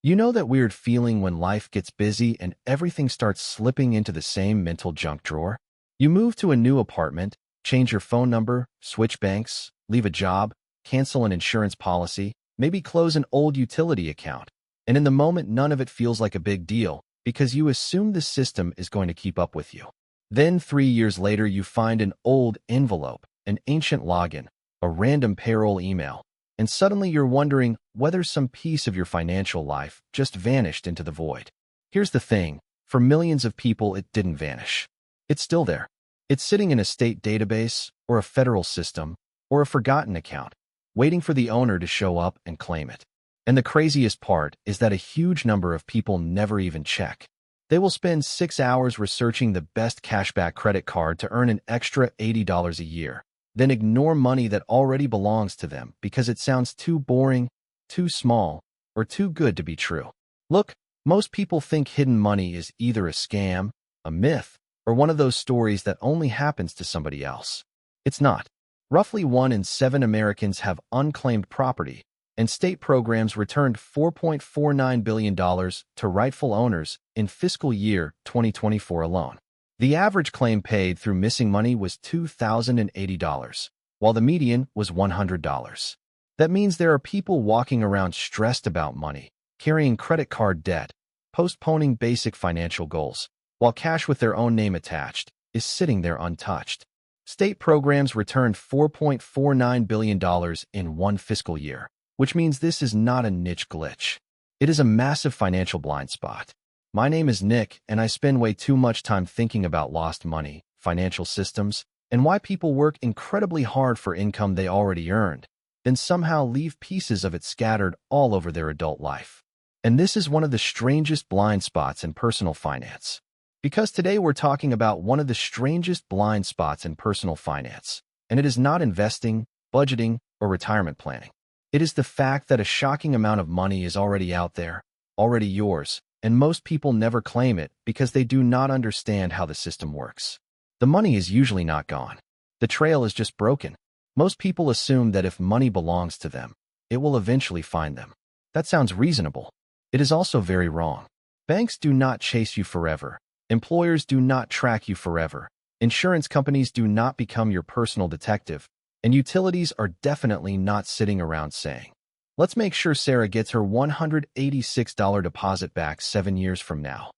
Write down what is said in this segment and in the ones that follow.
You know that weird feeling when life gets busy and everything starts slipping into the same mental junk drawer? You move to a new apartment, change your phone number, switch banks, leave a job, cancel an insurance policy, maybe close an old utility account. And in the moment, none of it feels like a big deal because you assume the system is going to keep up with you. Then 3 years later, you find an old envelope, an ancient login, a random payroll email, and suddenly you're wondering whether some piece of your financial life just vanished into the void. Here's the thing, for millions of people it didn't vanish. It's still there. It's sitting in a state database, or a federal system, or a forgotten account, waiting for the owner to show up and claim it. And the craziest part is that a huge number of people never even check. They will spend 6 hours researching the best cashback credit card to earn an extra $80 a year, then ignore money that already belongs to them because it sounds too boring, too small, or too good to be true. Look, most people think hidden money is either a scam, a myth, or one of those stories that only happens to somebody else. It's not. Roughly 1 in 7 Americans have unclaimed property, and state programs returned $4.49 billion to rightful owners in fiscal year 2024 alone. The average claim paid through missing money was $2,080, while the median was $100. That means there are people walking around stressed about money, carrying credit card debt, postponing basic financial goals, while cash with their own name attached is sitting there untouched. State programs returned $4.49 billion in one fiscal year, which means this is not a niche glitch. It is a massive financial blind spot. My name is Nick, and I spend way too much time thinking about lost money, financial systems, and why people work incredibly hard for income they already earned, then somehow leave pieces of it scattered all over their adult life. And this is one of the strangest blind spots in personal finance. Because today we're talking about one of the strangest blind spots in personal finance, and it is not investing, budgeting, or retirement planning. It is the fact that a shocking amount of money is already out there, already yours, and most people never claim it because they do not understand how the system works. The money is usually not gone. The trail is just broken. Most people assume that if money belongs to them, it will eventually find them. That sounds reasonable. It is also very wrong. Banks do not chase you forever. Employers do not track you forever. Insurance companies do not become your personal detective. And utilities are definitely not sitting around saying, "Let's make sure Sarah gets her $186 deposit back 7 years from now."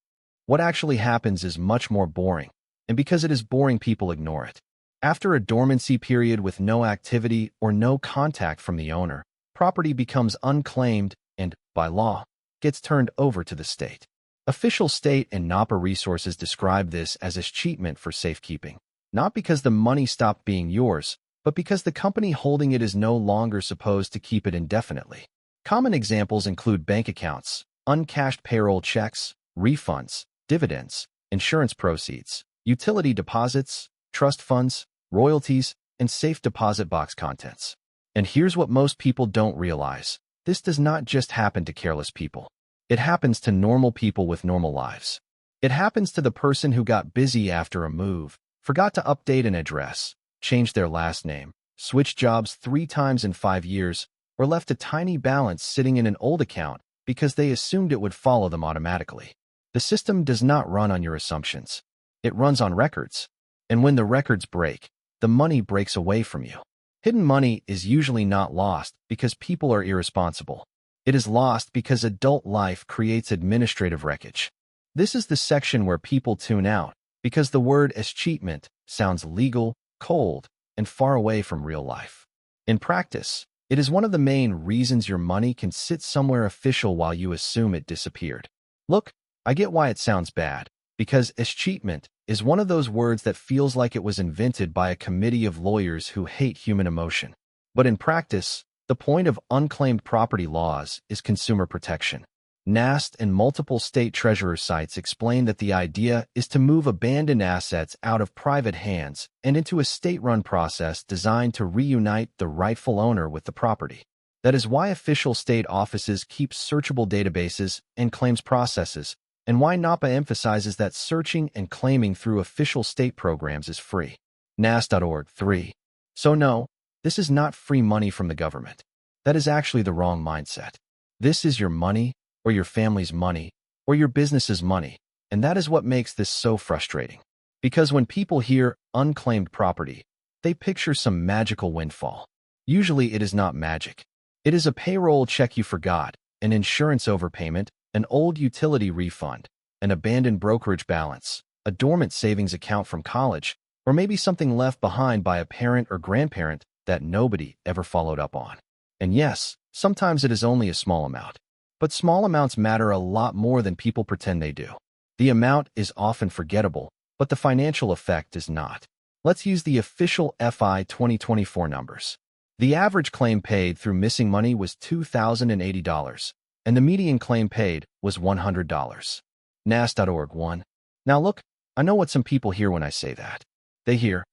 What actually happens is much more boring, and because it is boring, people ignore it. After a dormancy period with no activity or no contact from the owner, property becomes unclaimed and, by law, gets turned over to the state. Official state and NAPA resources describe this as escheatment for safekeeping, not because the money stopped being yours, but because the company holding it is no longer supposed to keep it indefinitely. Common examples include bank accounts, uncashed payroll checks, refunds, dividends, insurance proceeds, utility deposits, trust funds, royalties, and safe deposit box contents. And here's what most people don't realize. This does not just happen to careless people. It happens to normal people with normal lives. It happens to the person who got busy after a move, forgot to update an address, changed their last name, switched jobs 3 times in 5 years, or left a tiny balance sitting in an old account because they assumed it would follow them automatically. The system does not run on your assumptions. It runs on records. And when the records break, the money breaks away from you. Hidden money is usually not lost because people are irresponsible. It is lost because adult life creates administrative wreckage. This is the section where people tune out because the word escheatment sounds legal, cold, and far away from real life. In practice, it is one of the main reasons your money can sit somewhere official while you assume it disappeared. Look, I get why it sounds bad, because escheatment is one of those words that feels like it was invented by a committee of lawyers who hate human emotion. But in practice, the point of unclaimed property laws is consumer protection. NAST and multiple state treasurer sites explain that the idea is to move abandoned assets out of private hands and into a state-run process designed to reunite the rightful owner with the property. That is why official state offices keep searchable databases and claims processes, and why NAPA emphasizes that searching and claiming through official state programs is free. NAST.org 3. So no, this is not free money from the government. That is actually the wrong mindset. This is your money, or your family's money, or your business's money. And that is what makes this so frustrating. Because when people hear unclaimed property, they picture some magical windfall. Usually it is not magic. It is a payroll check you forgot, an insurance overpayment, an old utility refund, an abandoned brokerage balance, a dormant savings account from college, or maybe something left behind by a parent or grandparent that nobody ever followed up on. And yes, sometimes it is only a small amount. But small amounts matter a lot more than people pretend they do. The amount is often forgettable, but the financial effect is not. Let's use the official FI 2024 numbers. The average claim paid through missing money was $2,080, and the median claim paid was $100. NAS.org 1. Now look, I know what some people hear when I say that. They hear,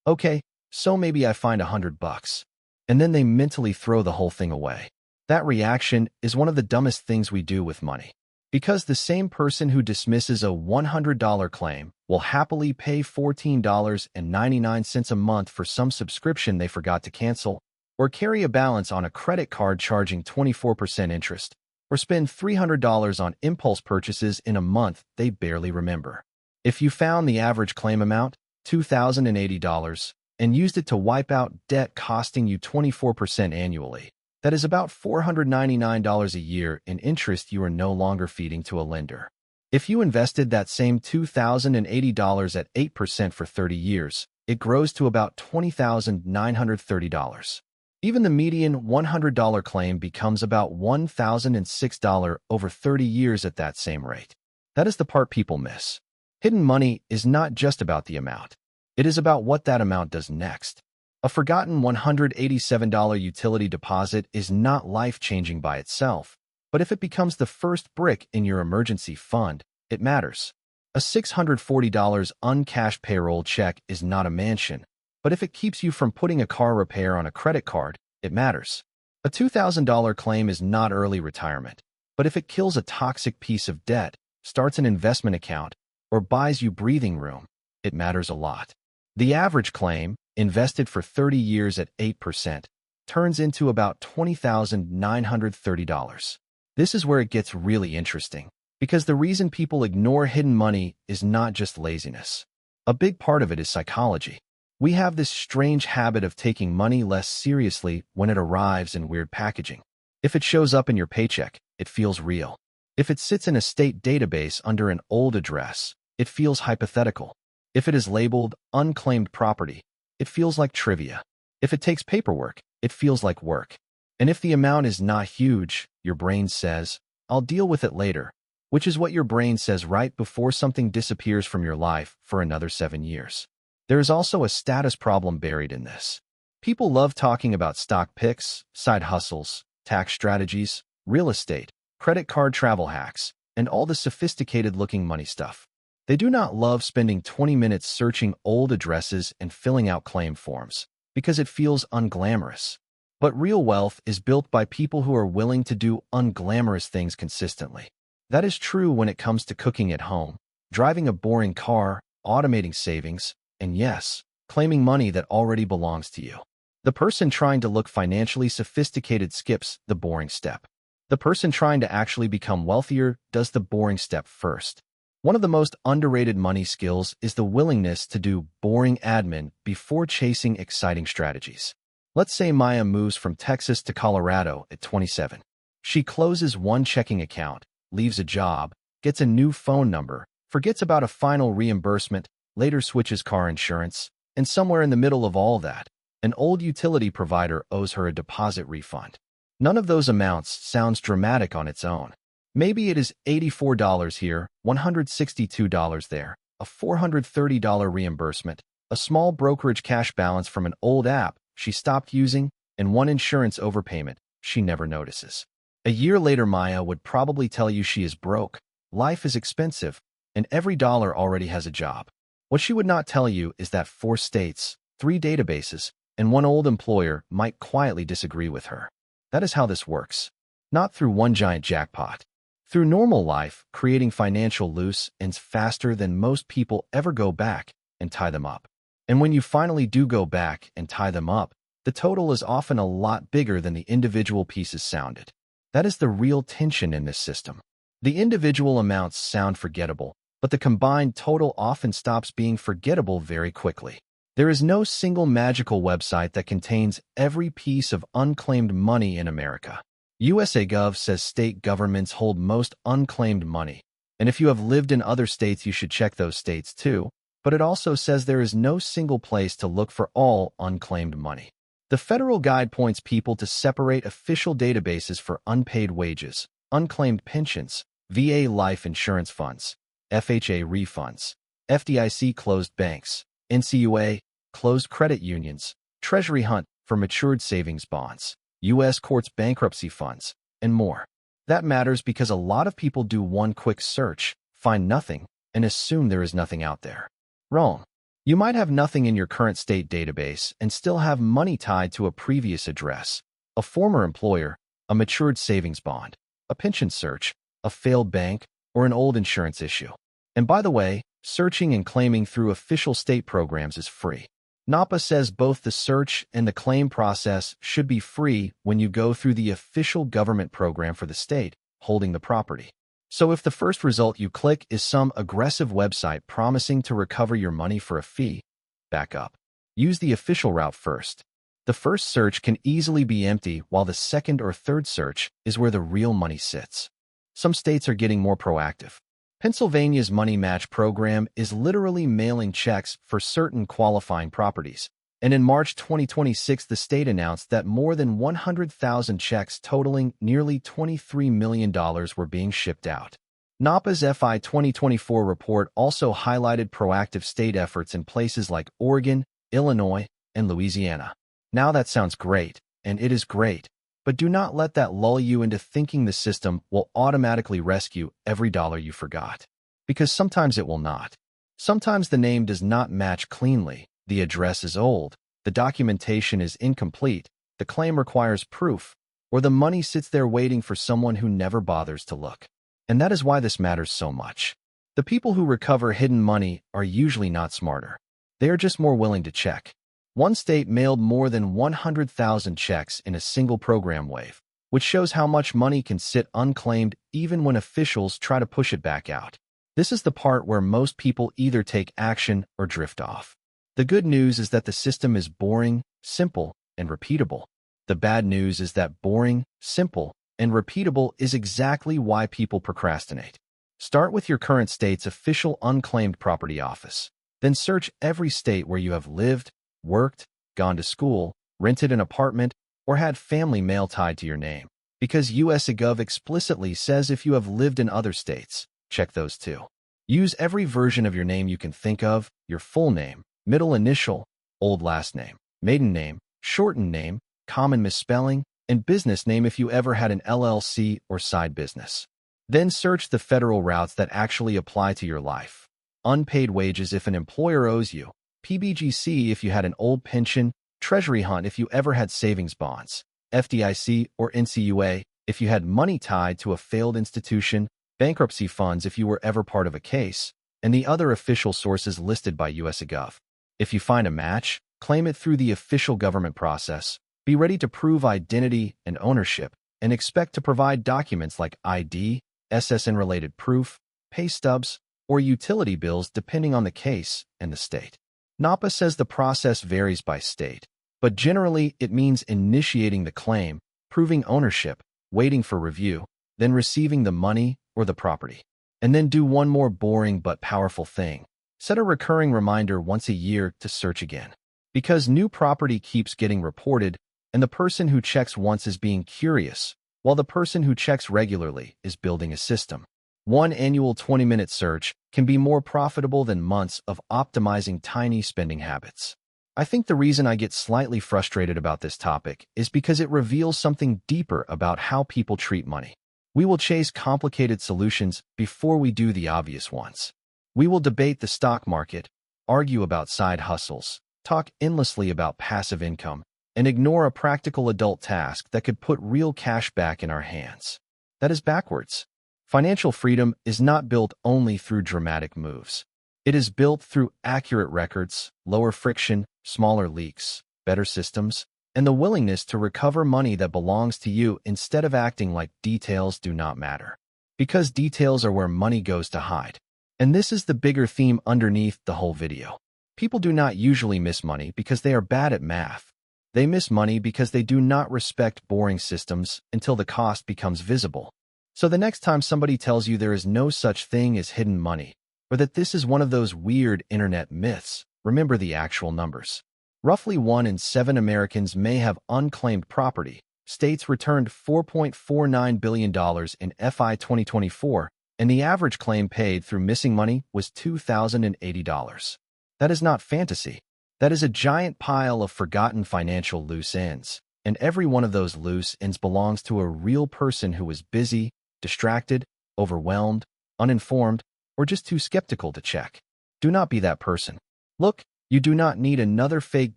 okay, so maybe I find $100, and then they mentally throw the whole thing away. That reaction is one of the dumbest things we do with money. Because the same person who dismisses a $100 claim will happily pay $14.99 a month for some subscription they forgot to cancel, or carry a balance on a credit card charging 24% interest, or spend $300 on impulse purchases in a month they barely remember. If you found the average claim amount, $2,080, and used it to wipe out debt costing you 24% annually, that is about $499 a year in interest you are no longer feeding to a lender. If you invested that same $2,080 at 8% for 30 years, it grows to about $20,930. Even the median $100 claim becomes about $1,006 over 30 years at that same rate. That is the part people miss. Hidden money is not just about the amount. It is about what that amount does next. A forgotten $187 utility deposit is not life-changing by itself, but if it becomes the first brick in your emergency fund, it matters. A $640 uncashed payroll check is not a mansion, but if it keeps you from putting a car repair on a credit card, it matters. A $2,000 claim is not early retirement, but if it kills a toxic piece of debt, starts an investment account, or buys you breathing room, it matters a lot. The average claim, invested for 30 years at 8%, turns into about $20,930. This is where it gets really interesting, because the reason people ignore hidden money is not just laziness. A big part of it is psychology. We have this strange habit of taking money less seriously when it arrives in weird packaging. If it shows up in your paycheck, it feels real. If it sits in a state database under an old address, it feels hypothetical. If it is labeled unclaimed property, it feels like trivia. If it takes paperwork, it feels like work. And if the amount is not huge, your brain says, I'll deal with it later, which is what your brain says right before something disappears from your life for another 7 years. There is also a status problem buried in this. People love talking about stock picks, side hustles, tax strategies, real estate, credit card travel hacks, and all the sophisticated-looking money stuff. They do not love spending 20 minutes searching old addresses and filling out claim forms, because it feels unglamorous. But real wealth is built by people who are willing to do unglamorous things consistently. That is true when it comes to cooking at home, driving a boring car, automating savings, and yes, claiming money that already belongs to you. The person trying to look financially sophisticated skips the boring step. The person trying to actually become wealthier does the boring step first. One of the most underrated money skills is the willingness to do boring admin before chasing exciting strategies. Let's say Maya moves from Texas to Colorado at 27. She closes one checking account, leaves a job, gets a new phone number, forgets about a final reimbursement, later switches car insurance, and somewhere in the middle of all that, an old utility provider owes her a deposit refund. None of those amounts sounds dramatic on its own. Maybe it is $84 here, $162 there, a $430 reimbursement, a small brokerage cash balance from an old app she stopped using, and one insurance overpayment she never notices. A year later, Maya would probably tell you she is broke, life is expensive, and every dollar already has a job. What she would not tell you is that 4 states, 3 databases, and one old employer might quietly disagree with her. That is how this works. Not through one giant jackpot. Through normal life, creating financial loose ends faster than most people ever go back and tie them up. And when you finally do go back and tie them up, the total is often a lot bigger than the individual pieces sounded. That is the real tension in this system. The individual amounts sound forgettable, but the combined total often stops being forgettable very quickly. There is no single magical website that contains every piece of unclaimed money in America. USA.gov says state governments hold most unclaimed money, and if you have lived in other states, you should check those states too, but it also says there is no single place to look for all unclaimed money. The federal guide points people to separate official databases for unpaid wages, unclaimed pensions, VA life insurance funds, FHA refunds, FDIC closed banks, NCUA, closed credit unions, Treasury hunt for matured savings bonds, U.S. courts bankruptcy funds, and more. That matters because a lot of people do one quick search, find nothing, and assume there is nothing out there. Wrong. You might have nothing in your current state database and still have money tied to a previous address, a former employer, a matured savings bond, a pension search, a failed bank, or an old insurance issue. And by the way, searching and claiming through official state programs is free. NAPA says both the search and the claim process should be free when you go through the official government program for the state holding the property. So if the first result you click is some aggressive website promising to recover your money for a fee, back up. Use the official route first. The first search can easily be empty, while the second or third search is where the real money sits. Some states are getting more proactive. Pennsylvania's Money Match program is literally mailing checks for certain qualifying properties. And in March 2026, the state announced that more than 100,000 checks totaling nearly $23 million were being shipped out. NAPA's FI 2024 report also highlighted proactive state efforts in places like Oregon, Illinois, and Louisiana. Now that sounds great, and it is great, but do not let that lull you into thinking the system will automatically rescue every dollar you forgot. Because sometimes it will not. Sometimes the name does not match cleanly. The address is old, the documentation is incomplete, the claim requires proof, or the money sits there waiting for someone who never bothers to look. And that is why this matters so much. The people who recover hidden money are usually not smarter. They are just more willing to check. One state mailed more than 100,000 checks in a single program wave, which shows how much money can sit unclaimed even when officials try to push it back out. This is the part where most people either take action or drift off. The good news is that the system is boring, simple, and repeatable. The bad news is that boring, simple, and repeatable is exactly why people procrastinate. Start with your current state's official unclaimed property office. Then search every state where you have lived, worked, gone to school, rented an apartment, or had family mail tied to your name. Because USA.gov explicitly says if you have lived in other states, check those too. Use every version of your name you can think of, your full name, middle initial, old last name, maiden name, shortened name, common misspelling, and business name if you ever had an LLC or side business. Then search the federal routes that actually apply to your life. Unpaid wages if an employer owes you, PBGC if you had an old pension, Treasury hunt if you ever had savings bonds, FDIC or NCUA if you had money tied to a failed institution, bankruptcy funds if you were ever part of a case, and the other official sources listed by USA.gov. If you find a match, claim it through the official government process. Be ready to prove identity and ownership, and expect to provide documents like ID, SSN-related proof, pay stubs, or utility bills depending on the case and the state. NAPA says the process varies by state, but generally it means initiating the claim, proving ownership, waiting for review, then receiving the money or the property. And then do one more boring but powerful thing. Set a recurring reminder once a year to search again. Because new property keeps getting reported, and the person who checks once is being curious, while the person who checks regularly is building a system. One annual 20-minute search can be more profitable than months of optimizing tiny spending habits. I think the reason I get slightly frustrated about this topic is because it reveals something deeper about how people treat money. We will chase complicated solutions before we do the obvious ones. We will debate the stock market, argue about side hustles, talk endlessly about passive income, and ignore a practical adult task that could put real cash back in our hands. That is backwards. Financial freedom is not built only through dramatic moves. It is built through accurate records, lower friction, smaller leaks, better systems, and the willingness to recover money that belongs to you instead of acting like details do not matter. Because details are where money goes to hide. And this is the bigger theme underneath the whole video. People do not usually miss money because they are bad at math. They miss money because they do not respect boring systems until the cost becomes visible. So the next time somebody tells you there is no such thing as hidden money, or that this is one of those weird internet myths, remember the actual numbers. Roughly 1 in 7 Americans may have unclaimed property. States returned $4.49 billion in FI 2024, and the average claim paid through missing money was $2,080. That is not fantasy. That is a giant pile of forgotten financial loose ends, and every one of those loose ends belongs to a real person who was busy, distracted, overwhelmed, uninformed, or just too skeptical to check. Do not be that person. Look, you do not need another fake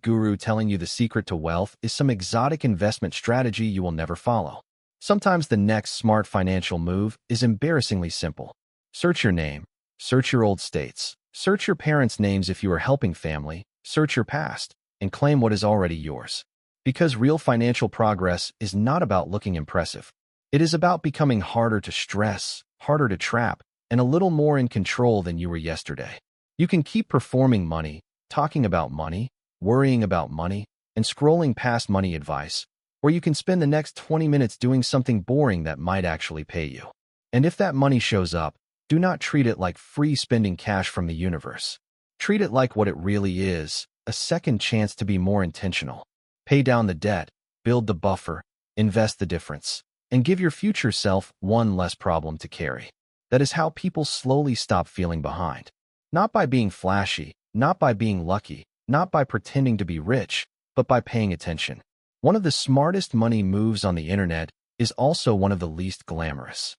guru telling you the secret to wealth is some exotic investment strategy you will never follow. Sometimes the next smart financial move is embarrassingly simple. Search your name. Search your old states. Search your parents' names if you are helping family. Search your past and claim what is already yours. Because real financial progress is not about looking impressive. It is about becoming harder to stress, harder to trap, and a little more in control than you were yesterday. You can keep performing money, talking about money, worrying about money, and scrolling past money advice, or you can spend the next 20 minutes doing something boring that might actually pay you. And if that money shows up, do not treat it like free spending cash from the universe. Treat it like what it really is, a second chance to be more intentional. Pay down the debt, build the buffer, invest the difference, and give your future self one less problem to carry. That is how people slowly stop feeling behind. Not by being flashy, not by being lucky, not by pretending to be rich, but by paying attention. One of the smartest money moves on the internet is also one of the least glamorous.